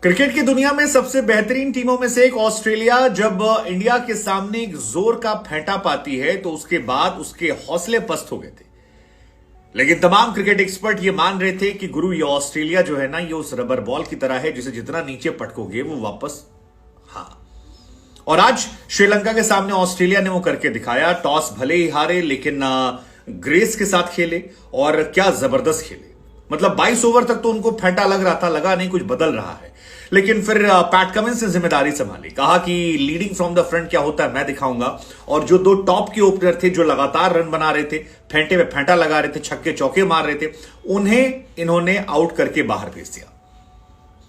Cricket की दुनिया में सबसे बेहतरीन टीमों में से एक ऑस्ट्रेलिया जब इंडिया के सामने एक जोर का फेंटा पाती है तो उसके बाद उसके हौसले पस्त हो गए थे। लेकिन तमाम क्रिकेट एक्सपर्ट ये मान रहे थे कि गुरु ये ऑस्ट्रेलिया जो है ना, ये उस रबर बॉल की तरह है जिसे जितना नीचे पटकोगे वो वापस। हाँ, और आज श्रीलंका के सामने ऑस्ट्रेलिया ने वो करके दिखाया। टॉस भले ही हारे लेकिन ग्रेस के साथ खेले और क्या जबरदस्त खेले। मतलब 22 ओवर तक तो उनको फेंटा लग रहा था, लगा नहीं कुछ बदल रहा है। लेकिन फिर पैट कमिंस ने जिम्मेदारी संभाली, कहा कि लीडिंग फ्रॉम द फ्रंट क्या होता है मैं दिखाऊंगा। और जो दो टॉप के ओपनर थे जो लगातार रन बना रहे थे, फेंटे में फेंटा लगा रहे थे, छक्के चौके मार रहे थे, उन्हें इन्होंने आउट करके बाहर भेज दिया।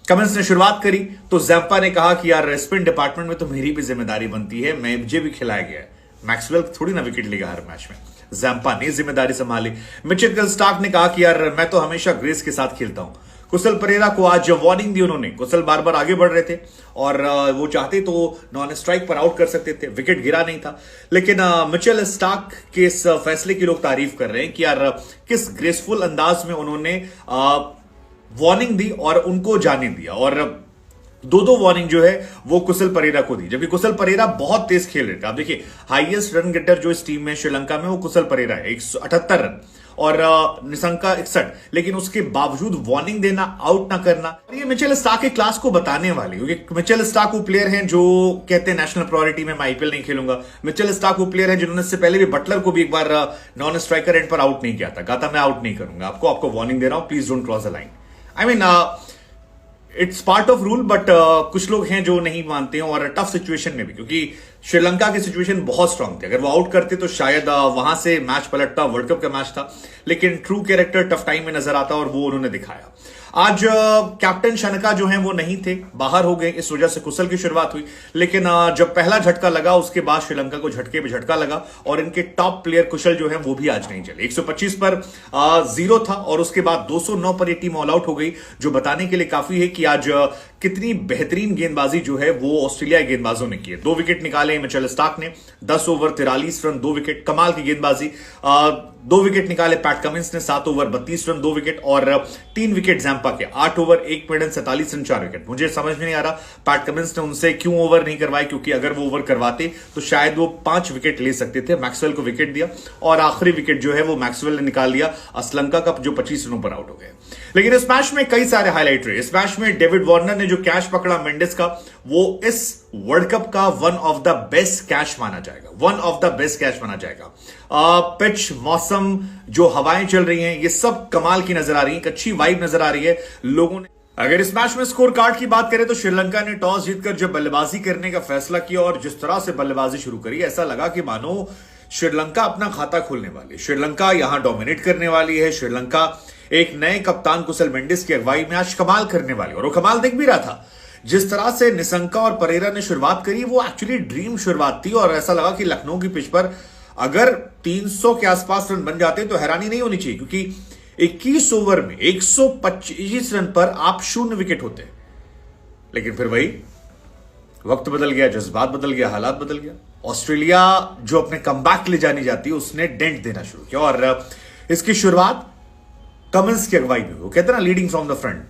कमिंस ने शुरुआत करी तो जैम्पा ने कहा कि यार स्पिन डिपार्टमेंट में तो मेरी भी जिम्मेदारी बनती है, मुझे भी खिलाया गया है। मैक्सवेल थोड़ी ना विकेट लेगा हर मैच में, जैम्पा ने जिम्मेदारी संभाली। मिचेल स्टार्क ने कहा कि यार मैं तो हमेशा ग्रेस के साथ खेलता हूं। कुशल परेरा को आज वार्निंग दी उन्होंने। कुशल बार बार आगे बढ़ रहे थे और वो चाहते तो नॉन स्ट्राइक पर आउट कर सकते थे, विकेट गिरा नहीं था। लेकिन मिचेल स्टार्क के इस फैसले की लोग तारीफ कर रहे हैं कि यार किस ग्रेसफुल अंदाज में उन्होंने वार्निंग दी और उनको जाने दिया। और दो वार्निंग जो है वो कुशल परेरा को दी, जबकि कुशल परेरा बहुत तेज खेल रहे थे। आप देखिए हाईएस्ट रन गेटर जो इस टीम में श्रीलंका में वो कुशल परेरा है, 178 रन और निशंका 61। लेकिन उसके बावजूद वार्निंग देना, आउट ना करना, ये मिचेल स्टार्क के क्लास को बताने वाले। क्योंकि मिचेल स्टार्क वो प्लेयर हैं जो कहते हैं नेशनल प्रायोरिटी में मैं आईपीएल नहीं खेलूंगा। मिचेल स्टार्क वो प्लेयर हैं जिन्होंने इससे पहले भी बटलर को भी एक बार नॉन स्ट्राइकर एंड पर आउट नहीं किया था, कहा था मैं आउट नहीं करूंगा, आपको वार्निंग दे रहा हूं, please don't cross the line. I mean it's part of rule, but कुछ लोग हैं जो नहीं मानते हैं। और टफ सिचुएशन में भी, क्योंकि श्रीलंका की सिचुएशन बहुत स्ट्रांग थी, अगर वो आउट करते तो शायद वहां से मैच पलटता। वर्ल्ड कप का मैच था, लेकिन ट्रू कैरेक्टर टफ टाइम में नजर आता और वो उन्होंने दिखाया। आज कैप्टन शनका जो हैं वो नहीं थे, बाहर हो गए, इस वजह से कुशल की शुरुआत हुई। लेकिन जब पहला झटका लगा उसके बाद श्रीलंका को झटके पे झटका लगा और इनके टॉप प्लेयर कुशल जो है वो भी आज नहीं चले। 125 पर 0 था और उसके बाद 209 पर ये टीम ऑल आउट हो गई, जो बताने के लिए काफी है कि आज कितनी बेहतरीन गेंदबाजी जो है वो ऑस्ट्रेलिया गेंदबाजों ने की है। 2 विकेट निकाले मिचेल स्टार्क ने, 10 ओवर 43 रन 2 विकेट, कमाल की गेंदबाजी। 2 विकेट निकाले पैट कमिंस ने, 7 ओवर 32 रन 2 विकेट और 3 विकेट जैम्पा के, 8 ओवर 1 मिनट 47 रन 4 विकेट। मुझे समझ में नहीं आ रहा पैट कमिंस ने उनसे क्यों ओवर नहीं करवाए, क्योंकि अगर वो ओवर करवाते तो शायद वो 5 विकेट ले सकते थे। मैक्सवेल को विकेट दिया और आखिरी विकेट जो है वो मैक्सवेल ने निकाल लिया, श्रीलंका का जो 25 रनों पर आउट हो गए। लेकिन इस मैच में कई सारे हाईलाइट रहे। इस मैच में डेविड वार्नर ने जो कैच पकड़ा मेंडिस का, वो इस वर्ल्ड कप का one of the best catch माना जाएगा, one of the best catch माना जाएगा। पिच, मौसम, जो हवाएं चल रही हैं, ये सब कमाल की नजर आ रही है, एक अच्छी वाइब नजर आ रही है लोगों ने। अगर इस मैच में स्कोर कार्ड की बात करें तो श्रीलंका ने टॉस जीतकर जब बल्लेबाजी करने का फैसला किया और जिस तरह से बल्लेबाजी शुरू करी, ऐसा लगा कि मानो श्रीलंका अपना खाता खोलने वाली, श्रीलंका यहां डोमिनेट करने वाली है। श्रीलंका एक नए कप्तान कुशल मेंडिस की अगुवाई में आज कमाल करने वाली, और वो कमाल दिख भी रहा था। जिस तरह से निशंका और परेरा ने शुरुआत करी वो एक्चुअली ड्रीम शुरुआत थी और ऐसा लगा कि लखनऊ की पिच पर अगर 300 के आसपास रन बन जाते तो हैरानी नहीं होनी चाहिए, क्योंकि 21 ओवर में 125 रन पर आप 0 विकेट होते। लेकिन फिर वही वक्त बदल गया, जज्बात बदल गया, हालात बदल गया। ऑस्ट्रेलिया जो अपने कमबैक ले जानी जाती है उसने डेंट देना शुरू किया और इसकी शुरुआत कमिंस की अगुवाई में, वो कहते हैं ना leading from the front.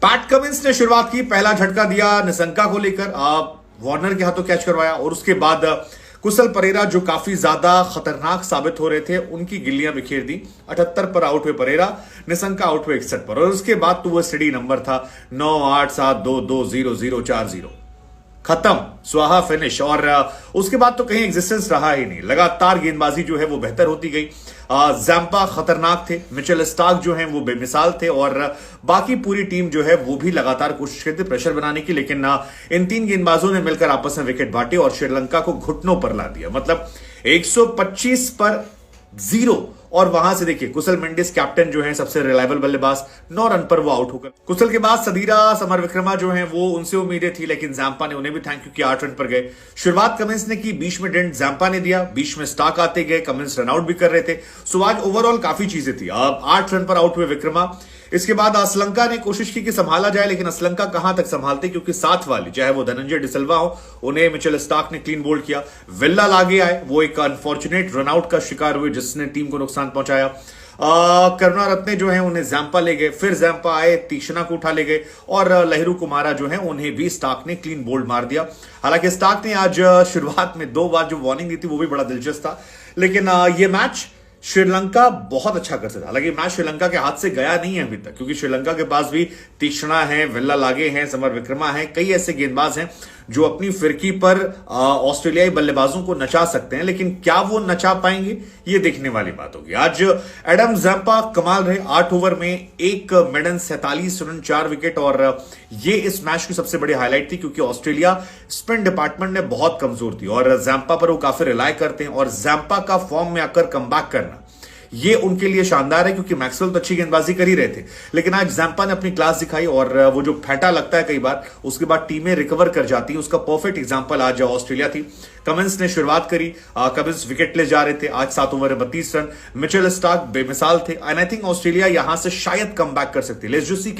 PAT Cummins ने शुरुआत की, पहला झटका दिया निशंका को लेकर, वार्नर के हाथों कैच करवाया और उसके बाद कुशल परेरा जो काफी ज्यादा खतरनाक साबित हो रहे थे उनकी गिल्लियां बिखेर दी। 78 पर आउट हुए परेरा, निशंका आउट हुए 61 पर और उसके बाद तो वो स्टडी नंबर था 9, 8, 7, 2, 2, 0, 0, 4, 0, खत्म, स्वाहा, फिनिश। और उसके बाद तो कहीं एग्जिस्टेंस रहा ही नहीं। लगातार गेंदबाजी जो है वो बेहतर होती गई। जैम्पा खतरनाक थे, मिचेल स्टार्क जो हैं वो बेमिसाल थे और बाकी पूरी टीम जो है वो भी लगातार कोशिश करती प्रेशर बनाने की। लेकिन इन 3 गेंदबाजों ने मिलकर आपस में विकेट बांटे और श्रीलंका को घुटनों पर ला दिया। मतलब 125 पर 0 और वहां से देखिए कुशल मेंडिस कैप्टन जो है सबसे रिलायबल बल्लेबाज, 9 रन पर वो आउट होकर। कुशल के बाद सदीरा, समर विक्रमा जो है वो उनसे उम्मीदें थी, लेकिन जैम्पा ने उन्हें भी थैंक यू किया, 8 रन पर गए। शुरुआत कमिंस ने की, बीच में डेंट जैम्पा ने दिया, बीच में स्टार्क आते गए, कमिंस रन आउट भी कर रहे थे। सो आज ओवरऑल काफी चीजें थी। अब 8 रन पर आउट हुए विक्रमा। इसके बाद श्रीलंका ने कोशिश की कि संभाला जाए, लेकिन श्रीलंका कहां तक संभालते, क्योंकि साथ वाली चाहे वो धनंजय डिसिल्वा हो, उन्हें मिचेल स्टार्क ने क्लीन बोल्ड किया। विल्ला आगे आए, वो एक अनफॉर्चुनेट रनआउट का शिकार हुए जिसने टीम को नुकसान पहुंचाया। करुणारत्ने जो है उन्हें जैम्पा ले गए, फिर जैम्पा आए, तीक्ष्णा को उठा ले गए और लहरू कुमारा जो है उन्हें भी स्टार्क ने क्लीन बोल्ड मार दिया। हालांकि स्टार्क ने आज शुरुआत में 2 बार जो वार्निंग दी थी वो भी बड़ा दिलचस्प था, लेकिन ये मैच श्रीलंका बहुत अच्छा कर सकता है। हालांकि मैच श्रीलंका के हाथ से गया नहीं है अभी तक, क्योंकि श्रीलंका के पास भी तीक्ष्णा है, वेल्ला लागे हैं, समर विक्रमा है, कई ऐसे गेंदबाज हैं जो अपनी फिरकी पर ऑस्ट्रेलियाई बल्लेबाजों को नचा सकते हैं, लेकिन क्या वो नचा पाएंगे ये देखने वाली बात होगी। आज एडम जैम्पा कमाल रहे, 8 ओवर में 1 मेडन, 47 रन, 4 विकेट, और ये इस मैच की सबसे बड़ी हाईलाइट थी, क्योंकि ऑस्ट्रेलिया स्पिन डिपार्टमेंट में बहुत कमजोर थी और जैम्पा पर वो काफी रिलाय करते हैं, और जैम्पा का फॉर्म में आकर कमबैक करना ये उनके लिए शानदार है, क्योंकि मैक्सवेल तो अच्छी गेंदबाजी कर ही रहे थे, लेकिन आज जैम्पा ने अपनी क्लास दिखाई और वो जो फेंटा लगता है कई बार उसके बाद टीमें रिकवर कर जाती हैं, उसका परफेक्ट एग्जांपल आज ऑस्ट्रेलिया थी। कमिंस ने शुरुआत करी, कमिंस विकेट ले जा रहे थे, आज 7 ओवर में 32 रन, मिचेल स्टार्क बेमिसाल थे, एंड आई थिंक ऑस्ट्रेलिया यहां से शायद कम बैक कर सकती है। Let's just see